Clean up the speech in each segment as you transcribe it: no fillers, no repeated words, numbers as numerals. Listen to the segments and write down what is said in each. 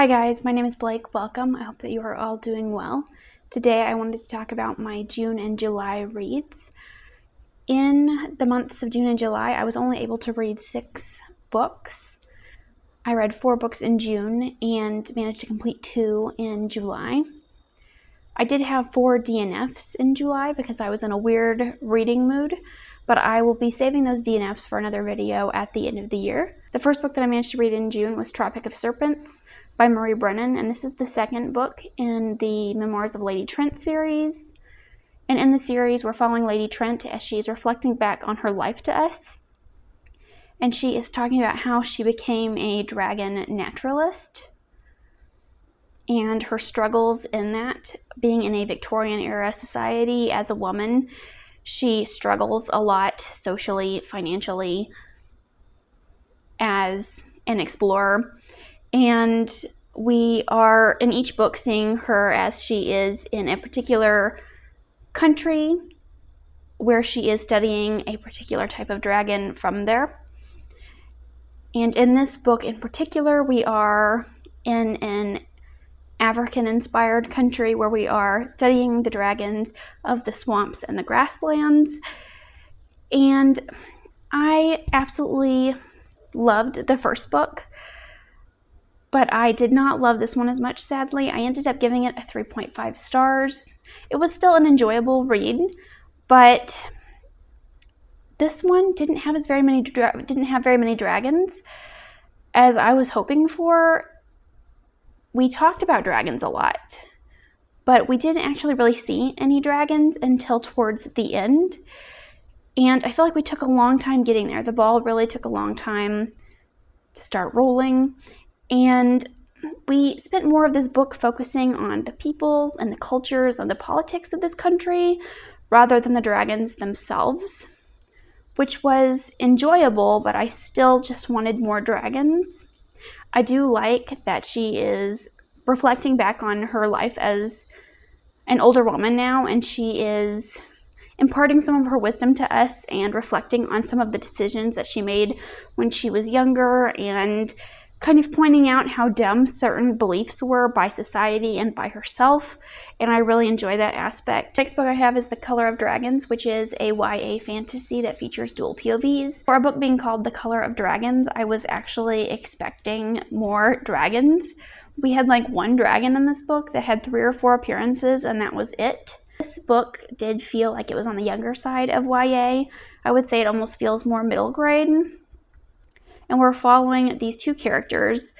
Hi guys, my name is Blake. Welcome. I hope that you are all doing well. Today I wanted to talk about my June and July reads. In the months of June and July, I was only able to read 6 books. I read 4 books in June and managed to complete 2 in July. I did have 4 DNFs in July because I was in a weird reading mood, but I will be saving those DNFs for another video at the end of the year. The first book that I managed to read in June was Tropic of Serpents by Brennan, and this is the second book in the Memoirs of Lady Trent series. And in the series, we're following Lady Trent as she is reflecting back on her life to us. And she is talking about how she became a dragon naturalist and her struggles in that. Being in a Victorian era society as a woman, she struggles a lot socially, financially, as an explorer. And we are in each book seeing her as she is in a particular country where she is studying a particular type of dragon from there. And in this book in particular, we are in an African-inspired country where we are studying the dragons of the swamps and the grasslands. And I absolutely loved the first book, but I did not love this one as much, sadly. I ended up giving it a 3.5 stars. It was still an enjoyable read, but this one didn't have very many dragons as I was hoping for. We talked about dragons a lot, but we didn't actually really see any dragons until towards the end. And I feel like we took a long time getting there. The ball really took a long time to start rolling. And we spent more of this book focusing on the peoples and the cultures and the politics of this country rather than the dragons themselves, which was enjoyable, but I still just wanted more dragons. I do like that she is reflecting back on her life as an older woman now, and she is imparting some of her wisdom to us and reflecting on some of the decisions that she made when she was younger and kind of pointing out how dumb certain beliefs were by society and by herself, and I really enjoy that aspect. The next book I have is The Color of Dragons, which is a YA fantasy that features dual POVs. For a book being called The Color of Dragons, I was actually expecting more dragons. We had like 1 dragon in this book that had 3 or 4 appearances, and that was it. This book did feel like it was on the younger side of YA. I would say it almost feels more middle grade. And we're following these 2 characters,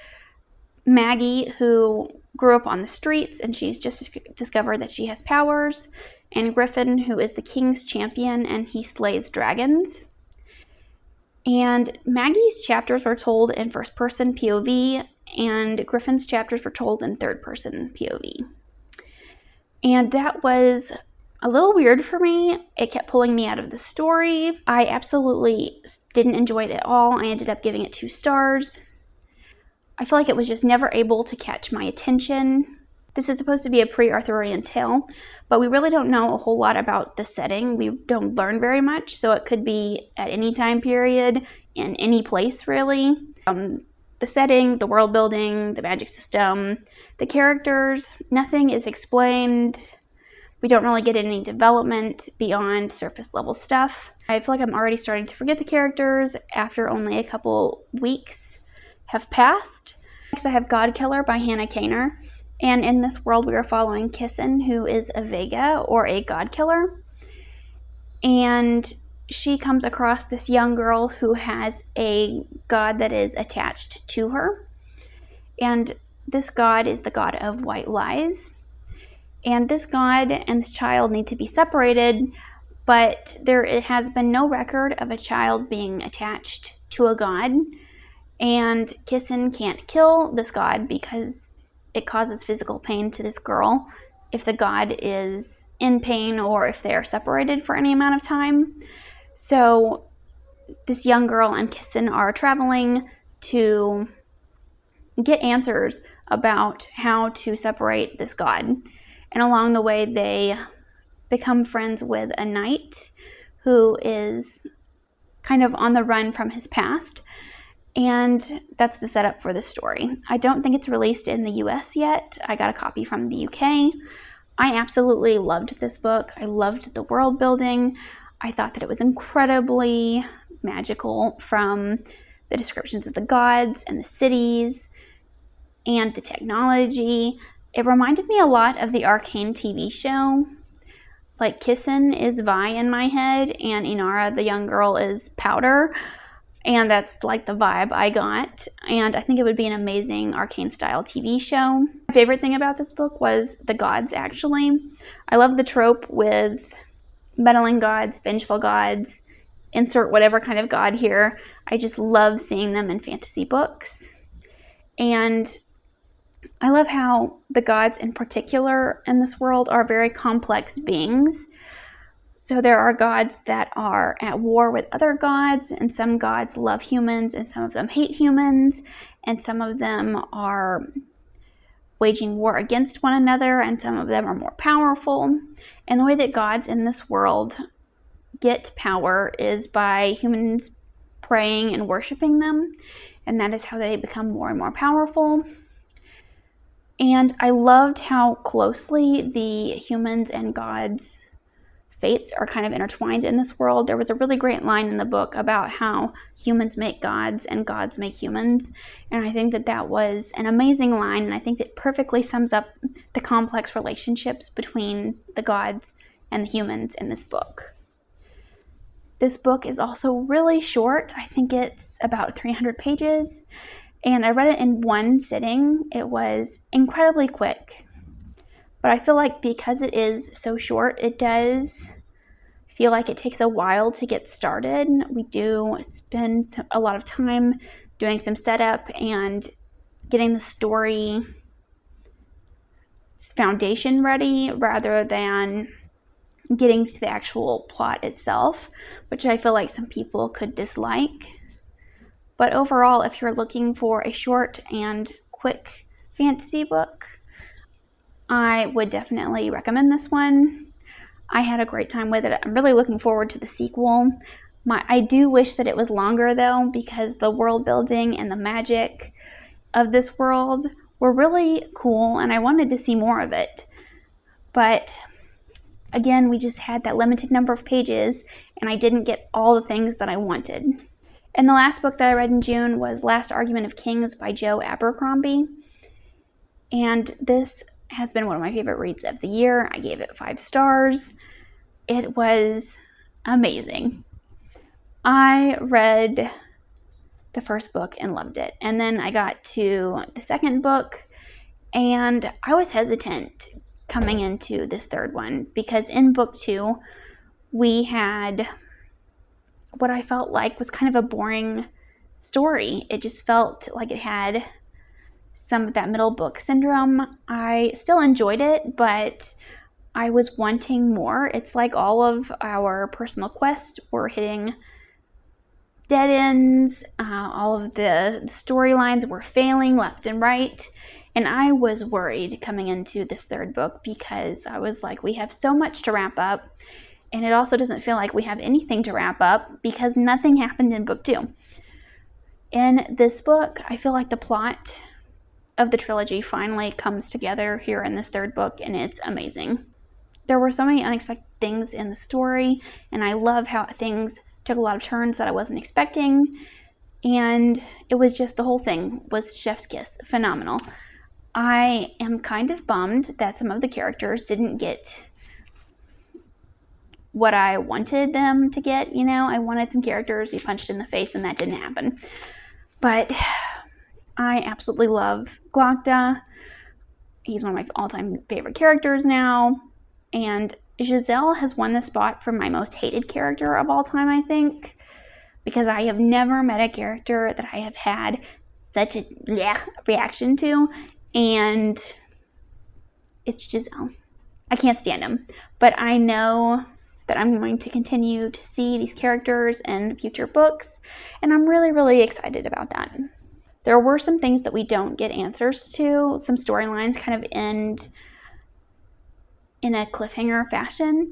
Maggie, who grew up on the streets and she's just discovered that she has powers, and Griffin, who is the king's champion and he slays dragons. And Maggie's chapters were told in first-person POV, and Griffin's chapters were told in third-person POV. And that was a little weird for me. It kept pulling me out of the story. I absolutely didn't enjoy it at all. I ended up giving it 2 stars. I feel like it was just never able to catch my attention. This is supposed to be a pre-Arthurian tale, but we really don't know a whole lot about the setting. We don't learn very much, so it could be at any time period, in any place really. The setting, the world building, the magic system, the characters, nothing is explained. We don't really get any development beyond surface level stuff. I feel like I'm already starting to forget the characters after only a couple weeks have passed. Next I have Godkiller by Hannah Kaner. And in this world we are following Kissin, who is a Vega or a Godkiller. And she comes across this young girl who has a god that is attached to her. And this god is the god of white lies. And this god and this child need to be separated, but there has been no record of a child being attached to a god. And Kissin can't kill this god because it causes physical pain to this girl if the god is in pain or if they are separated for any amount of time. So this young girl and Kissin are traveling to get answers about how to separate this god. And along the way, they become friends with a knight who is kind of on the run from his past. And that's the setup for the story. I don't think it's released in the US yet. I got a copy from the UK. I absolutely loved this book. I loved the world building. I thought that it was incredibly magical, from the descriptions of the gods and the cities and the technology. It reminded me a lot of the Arcane TV show. Like, Kissin is Vi in my head, and Inara, the young girl, is Powder. And that's like the vibe I got. And I think it would be an amazing Arcane-style TV show. My favorite thing about this book was the gods, actually. I love the trope with meddling gods, vengeful gods, insert whatever kind of god here. I just love seeing them in fantasy books. And I love how the gods in particular in this world are very complex beings. So there are gods that are at war with other gods, and some gods love humans, and some of them hate humans, and some of them are waging war against one another, and some of them are more powerful. And the way that gods in this world get power is by humans praying and worshiping them, and that is how they become more and more powerful. And I loved how closely the humans and gods' fates are kind of intertwined in this world. There was a really great line in the book about how humans make gods and gods make humans, and I think that that was an amazing line, and I think that perfectly sums up the complex relationships between the gods and the humans in this book. This book is also really short. I think it's about 300 pages, and I read it in one sitting. It was incredibly quick. But I feel like because it is so short, it does feel like it takes a while to get started. We do spend a lot of time doing some setup and getting the story foundation ready rather than getting to the actual plot itself, which I feel like some people could dislike. But overall, if you're looking for a short and quick fantasy book, I would definitely recommend this one. I had a great time with it. I'm really looking forward to the sequel. I do wish that it was longer, though, because the world building and the magic of this world were really cool, and I wanted to see more of it. But again, we just had that limited number of pages, and I didn't get all the things that I wanted. And the last book that I read in June was Last Argument of Kings by Joe Abercrombie. And this has been one of my favorite reads of the year. I gave it 5 stars. It was amazing. I read the first book and loved it. And then I got to the second book, and I was hesitant coming into this third one because in book 2, we had what I felt like was kind of a boring story. It just felt like it had some of that middle book syndrome. I still enjoyed it, but I was wanting more. It's like all of our personal quests were hitting dead ends. All of the storylines were failing left and right. And I was worried coming into this third book because I was like, we have so much to wrap up. And it also doesn't feel like we have anything to wrap up because nothing happened in book 2. In this book, I feel like the plot of the trilogy finally comes together here in this third book, and it's amazing. There were so many unexpected things in the story, and I love how things took a lot of turns that I wasn't expecting, and it was just, the whole thing was chef's kiss. Phenomenal. I am kind of bummed that some of the characters didn't get what I wanted them to get. You know, I wanted some characters to be punched in the face, and that didn't happen. But I absolutely love Glokta. He's one of my all-time favorite characters now. And Giselle has won the spot for my most hated character of all time, I think. Because I have never met a character that I have had such a reaction to. And it's Giselle. I can't stand him. But I know that I'm going to continue to see these characters in future books. And I'm really, really excited about that. There were some things that we don't get answers to. Some storylines kind of end in a cliffhanger fashion.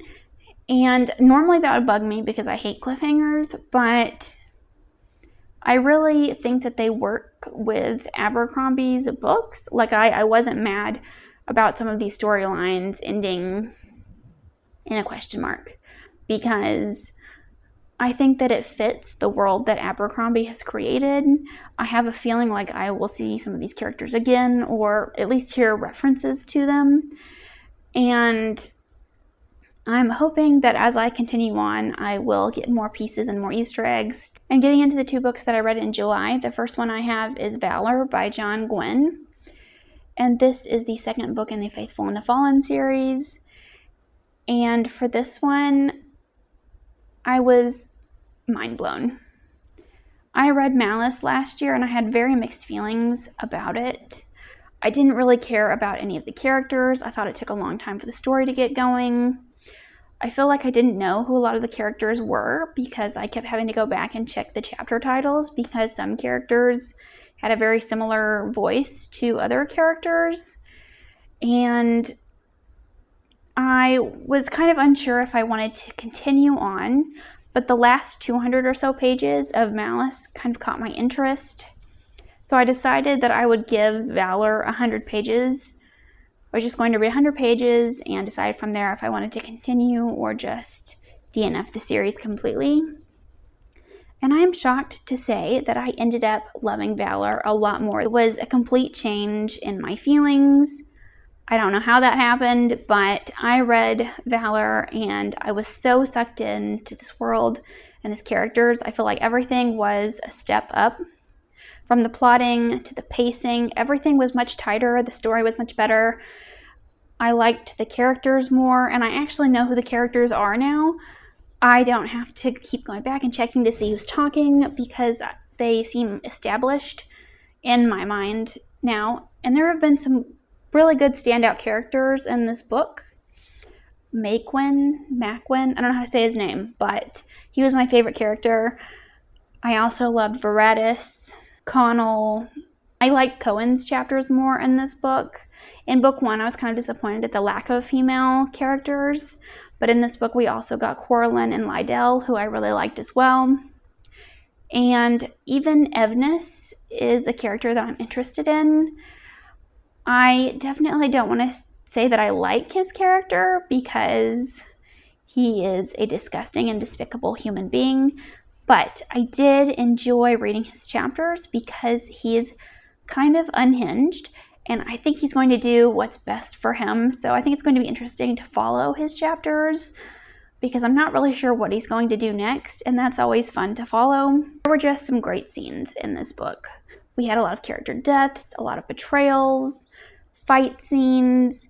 And normally that would bug me because I hate cliffhangers, but I really think that they work with Abercrombie's books. Like, I wasn't mad about some of these storylines ending in a question mark, because I think that it fits the world that Abercrombie has created. I have a feeling like I will see some of these characters again, or at least hear references to them. And I'm hoping that as I continue on, I will get more pieces and more Easter eggs. And getting into the 2 books that I read in July, the first one I have is Valor by Gwynne. And this is the 2nd book in the Faithful and the Fallen series. And for this one, I was mind blown. I read Malice last year and I had very mixed feelings about it. I didn't really care about any of the characters. I thought it took a long time for the story to get going. I feel like I didn't know who a lot of the characters were because I kept having to go back and check the chapter titles, because some characters had a very similar voice to other characters. And I was kind of unsure if I wanted to continue on, but the last 200 or so pages of Malice kind of caught my interest. So I decided that I would give Valor 100 pages. I was just going to read 100 pages and decide from there if I wanted to continue or just DNF the series completely. And I am shocked to say that I ended up loving Valor a lot more. It was a complete change in my feelings. I don't know how that happened, but I read Valor and I was so sucked into this world and these characters. I feel like everything was a step up. From the plotting to the pacing, everything was much tighter. The story was much better. I liked the characters more, and I actually know who the characters are now. I don't have to keep going back and checking to see who's talking because they seem established in my mind now. And there have been some really good standout characters in this book. Macwin, I don't know how to say his name, but he was my favorite character. I also loved Veratus, Connell. I liked Cohen's chapters more in this book. In book 1, I was kind of disappointed at the lack of female characters, but in this book we also got Corlin and Lydell, who I really liked as well. And even Evnus is a character that I'm interested in. I definitely don't want to say that I like his character because he is a disgusting and despicable human being, but I did enjoy reading his chapters because he is kind of unhinged, and I think he's going to do what's best for him. So I think it's going to be interesting to follow his chapters because I'm not really sure what he's going to do next, and that's always fun to follow. There were just some great scenes in this book. We had a lot of character deaths, a lot of betrayals, fight scenes.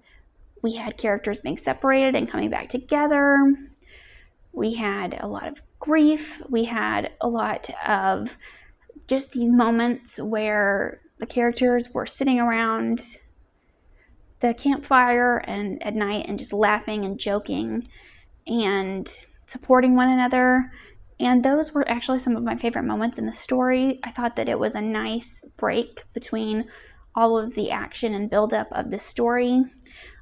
We had characters being separated and coming back together. We had a lot of grief. We had a lot of just these moments where the characters were sitting around the campfire and at night and just laughing and joking and supporting one another. And those were actually some of my favorite moments in the story. I thought that it was a nice break between all of the action and buildup of the story.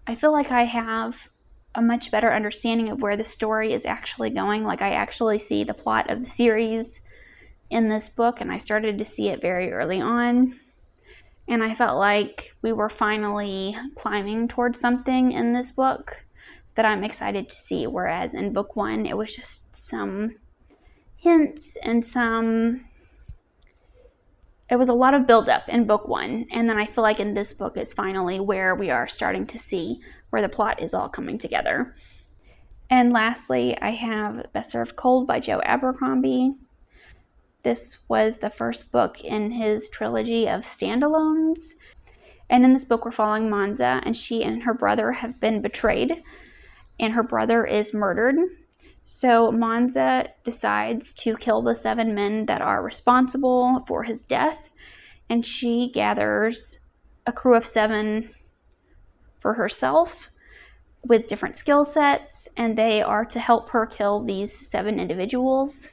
I feel like I have a much better understanding of where the story is actually going. Like, I actually see the plot of the series in this book, and I started to see it very early on. And I felt like we were finally climbing towards something in this book that I'm excited to see. Whereas in book 1, it was just some hints and it was a lot of buildup in book 1. And then I feel like in this book is finally where we are starting to see where the plot is all coming together. And lastly, I have Best Served Cold by Joe Abercrombie. This was the first book in his trilogy of standalones. And in this book, we're following Monza, and she and her brother have been betrayed, and her brother is murdered. So Monza decides to kill the 7 men that are responsible for his death, and she gathers a crew of 7 for herself with different skill sets, and they are to help her kill these 7 individuals.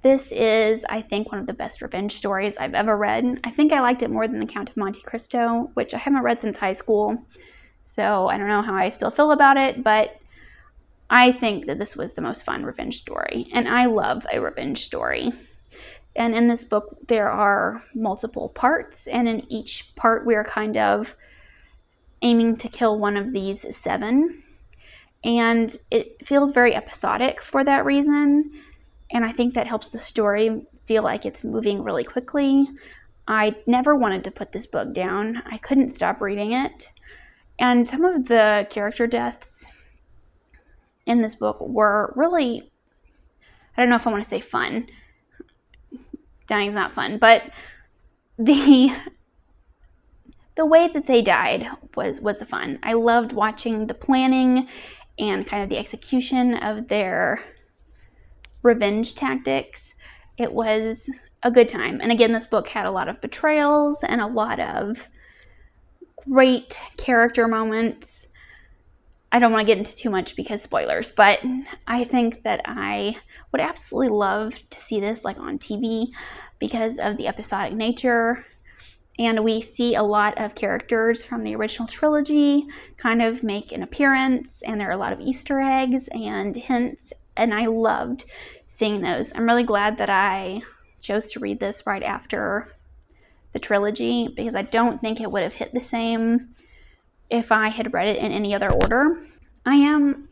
This is, I think, one of the best revenge stories I've ever read. I think I liked it more than The Count of Monte Cristo, which I haven't read since high school, so I don't know how I still feel about it, but I think that this was the most fun revenge story, and I love a revenge story. And in this book, there are multiple parts, and in each part, we are kind of aiming to kill one of these 7. And it feels very episodic for that reason, and I think that helps the story feel like it's moving really quickly. I never wanted to put this book down. I couldn't stop reading it. And some of the character deaths in this book were really, I don't know if I want to say fun. Dying's not fun, but the way that they died was fun. I loved watching the planning and kind of the execution of their revenge tactics. It was a good time. And again, this book had a lot of betrayals and a lot of great character moments. I don't want to get into too much because spoilers, but I think that I would absolutely love to see this like on TV because of the episodic nature. And we see a lot of characters from the original trilogy kind of make an appearance, and there are a lot of Easter eggs and hints, and I loved seeing those. I'm really glad that I chose to read this right after the trilogy because I don't think it would have hit the same if I had read it in any other order. I am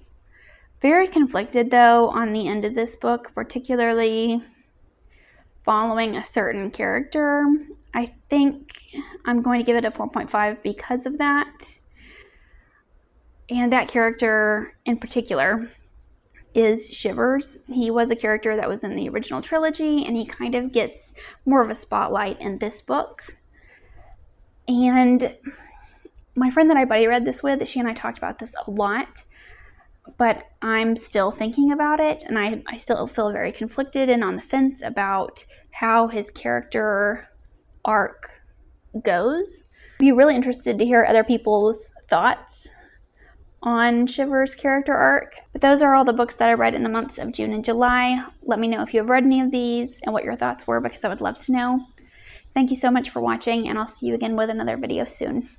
very conflicted though on the end of this book, particularly following a certain character. I think I'm going to give it a 4.5 because of that. And that character in particular is Shivers. He was a character that was in the original trilogy, and he kind of gets more of a spotlight in this book. And my friend that I buddy read this with, she and I talked about this a lot, but I'm still thinking about it, and I still feel very conflicted and on the fence about how his character arc goes. I'd be really interested to hear other people's thoughts on Shivers' character arc. But those are all the books that I read in the months of June and July. Let me know if you have read any of these and what your thoughts were because I would love to know. Thank you so much for watching, and I'll see you again with another video soon.